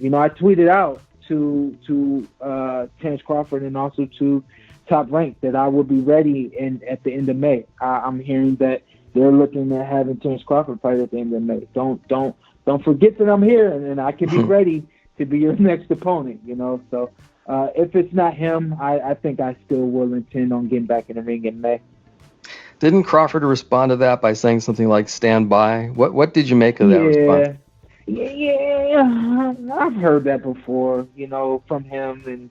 You know, I tweeted out to Terence Crawford and also to Top Rank that I will be ready at the end of May. I'm hearing that they're looking at having Terence Crawford fight at the end of May. Don't forget that I'm here and I can be ready to be your next opponent. You know, so if it's not him, I think I still will intend on getting back in the ring in May. Didn't Crawford respond to that by saying something like "stand by"? What did you make of that response? Yeah, I've heard that before, you know, from him, and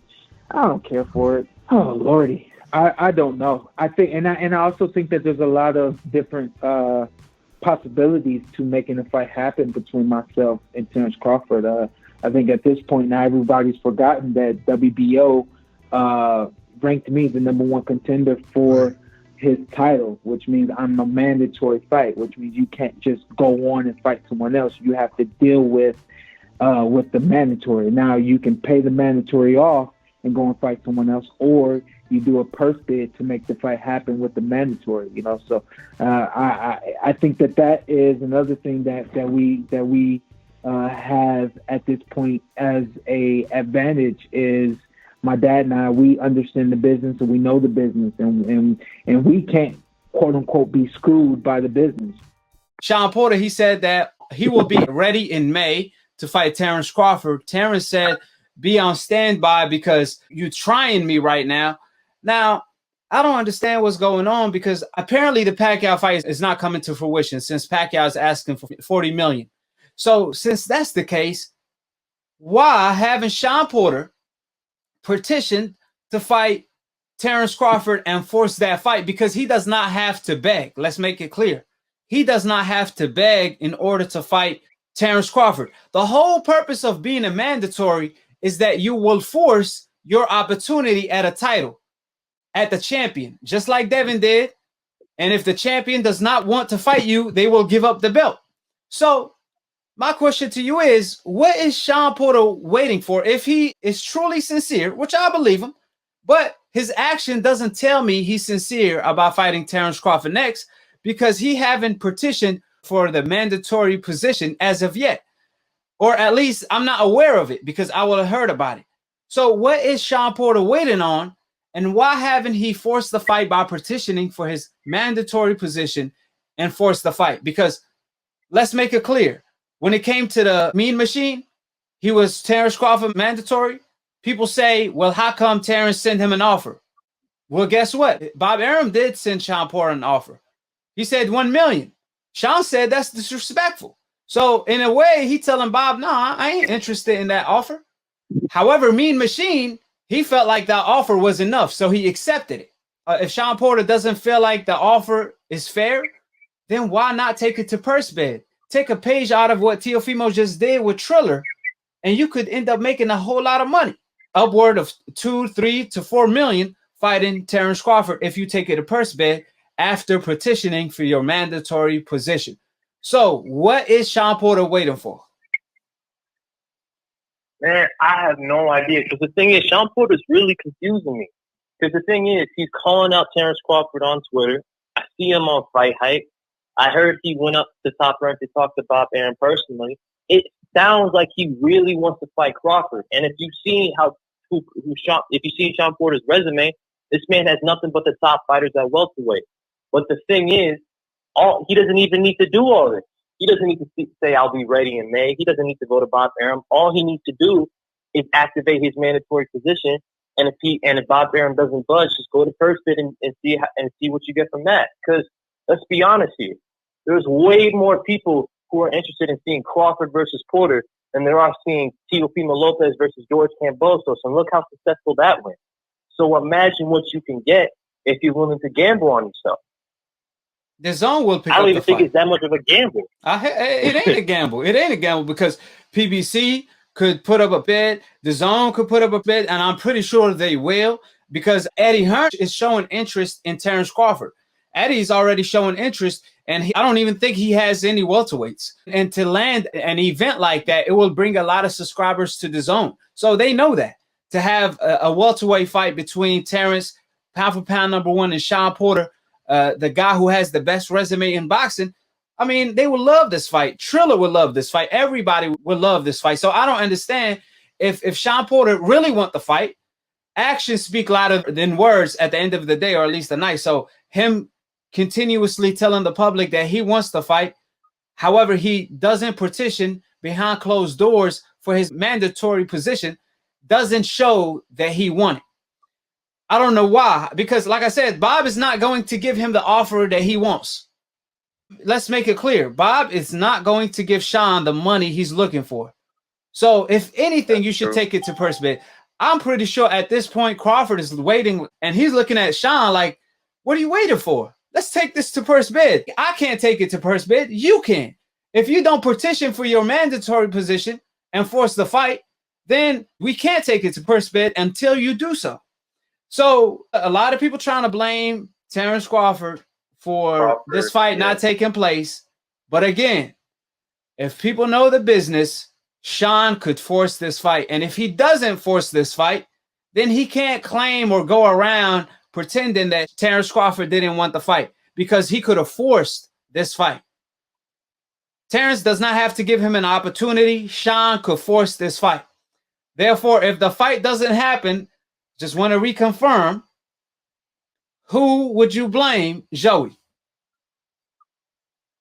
I don't care for it. Oh Lordy, I don't know. I think, and I also think that there's a lot of different possibilities to making a fight happen between myself and Terence Crawford. I think at this point now everybody's forgotten that WBO ranked me the #1 contender for his title, which means I'm a mandatory fight, which means you can't just go on and fight someone else. You have to deal with the mandatory. Now you can pay the mandatory off and go and fight someone else, or you do a purse bid to make the fight happen with the mandatory. You know, so I think that is another thing that we have at this point as a advantage is my dad and I, we understand the business and we know the business, and we can't, quote unquote, be screwed by the business. Shawn Porter, he said that he will be ready in May to fight Terence Crawford. Terence said, be on standby because you're trying me right now. Now, I don't understand what's going on because apparently the Pacquiao fight is not coming to fruition since Pacquiao is asking for $40 million. So since that's the case, why haven't Shawn Porter petitioned to fight Terence Crawford and force that fight? Because he does not have to beg. Let's make it clear. He does not have to beg in order to fight Terence Crawford. The whole purpose of being a mandatory is that you will force your opportunity at a title, at the champion, just like Devin did. And if the champion does not want to fight you, they will give up the belt. So my question to you is, what is Shawn Porter waiting for? If he is truly sincere, which I believe him, but his action doesn't tell me he's sincere about fighting Terence Crawford next because he haven't petitioned for the mandatory position as of yet. Or at least I'm not aware of it because I would have heard about it. So what is Shawn Porter waiting on? And why haven't he forced the fight by petitioning for his mandatory position and forced the fight? Because let's make it clear. When it came to the Mean Machine, he was Terence Crawford mandatory. People say, well, how come Terence sent him an offer? Well, guess what? Bob Arum did send Shawn Porter an offer. He said $1 million. Shawn said that's disrespectful. So in a way, he telling Bob, nah, I ain't interested in that offer. However, Mean Machine, he felt like that offer was enough, so he accepted it. If Shawn Porter doesn't feel like the offer is fair, then why not take it to purse bid? Take a page out of what Teofimo just did with Triller, and you could end up making a whole lot of money, upward of 2, 3 to 4 million fighting Terence Crawford if you take it to purse bid after petitioning for your mandatory position. So what is Shawn Porter waiting for? Man, I have no idea. Because the thing is, Shawn Porter is really confusing me. Because the thing is, he's calling out Terence Crawford on Twitter. I see him on Fight Hype. I heard he went up to Top Rank to talk to Bob Arum personally. It sounds like he really wants to fight Crawford. And if you've seen if you see Shawn Porter's resume, this man has nothing but the top fighters at welterweight. But the thing is, he doesn't even need to do all this. He doesn't need to say, I'll be ready in May. He doesn't need to go to Bob Arum. All he needs to do is activate his mandatory position. And if Bob Arum doesn't budge, just go to first bid and see what you get from that. Because let's be honest here. There's way more people who are interested in seeing Crawford versus Porter than there are seeing Teofimo Lopez versus George Kambosos. And look how successful that went. So imagine what you can get if you're willing to gamble on yourself. The zone will pick up the fight. I don't even think it's that much of a gamble. It ain't a gamble. It ain't a gamble because PBC could put up a bid. The zone could put up a bid, and I'm pretty sure they will because Eddie Hearn is showing interest in Terence Crawford. Eddie's already showing interest, and I don't even think he has any welterweights. And to land an event like that, it will bring a lot of subscribers to the zone. So they know that. To have a welterweight fight between Terence, pound for pound #1, and Shawn Porter, the guy who has the best resume in boxing, I mean, they would love this fight. Triller would love this fight. Everybody would love this fight. So I don't understand if Shawn Porter really want the fight. Actions speak louder than words at the end of the day, or at least the night. So him continuously telling the public that he wants the fight, however, he doesn't petition behind closed doors for his mandatory position, doesn't show that he won it. I don't know why, because like I said, Bob is not going to give him the offer that he wants. Let's make it clear. Bob is not going to give Shawn the money he's looking for. So if anything, you should take it to purse bid. I'm pretty sure at this point, Crawford is waiting and he's looking at Shawn like, what are you waiting for? Let's take this to purse bid. I can't take it to purse bid. You can. If you don't petition for your mandatory position and force the fight, then we can't take it to purse bid until you do so. So a lot of people trying to blame Terence Crawford for this fight not taking place. But again, if people know the business, Shawn could force this fight. And if he doesn't force this fight, then he can't claim or go around pretending that Terence Crawford didn't want the fight, because he could have forced this fight. Terence does not have to give him an opportunity. Shawn could force this fight. Therefore, if the fight doesn't happen, just want to reconfirm, who would you blame, Joey?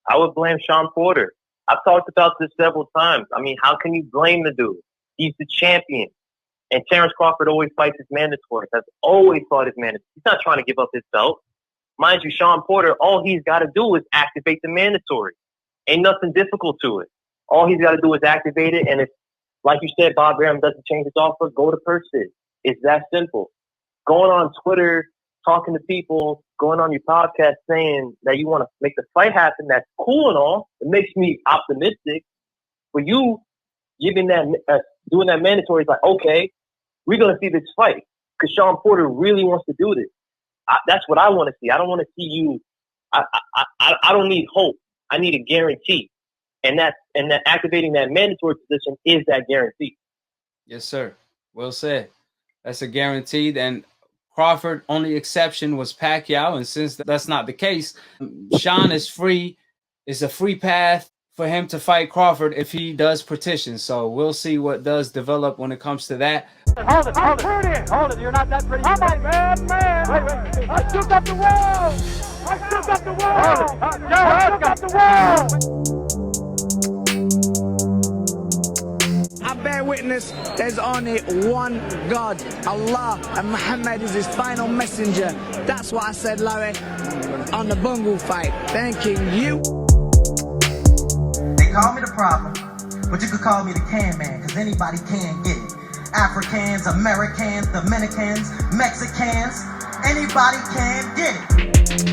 I would blame Shawn Porter. I've talked about this several times. I mean, how can you blame the dude? He's the champion. And Terence Crawford always fights his mandatory. Has always fought his mandatory. He's not trying to give up his belt. Mind you, Shawn Porter, all he's got to do is activate the mandatory. Ain't nothing difficult to it. All he's got to do is activate it. And if, like you said, Bob Graham doesn't change his offer, go to purse bid. It's that simple. Going on Twitter, talking to people, going on your podcast saying that you want to make the fight happen, that's cool and all. It makes me optimistic. For you, giving that, doing that mandatory is like, okay, we're going to see this fight because Shawn Porter really wants to do this. That's what I want to see. I don't want to see you. I don't need hope. I need a guarantee. And that activating that mandatory position is that guarantee. Yes, sir. Well said. That's a guaranteed. And Crawford, only exception was Pacquiao. And since that's not the case, Shawn is free. It's a free path for him to fight Crawford if he does petition. So we'll see what does develop when it comes to that. Hold it. You're not that pretty. I'm a bad man. Wait. I took up the world. I took up the world. I bear witness, there's only one God, Allah, and Muhammad is his final messenger. That's what I said, Larry, on the Bungle fight. Thanking you. They call me the problem, but you could call me the can man, because anybody can get it. Africans, Americans, Dominicans, Mexicans, anybody can get it.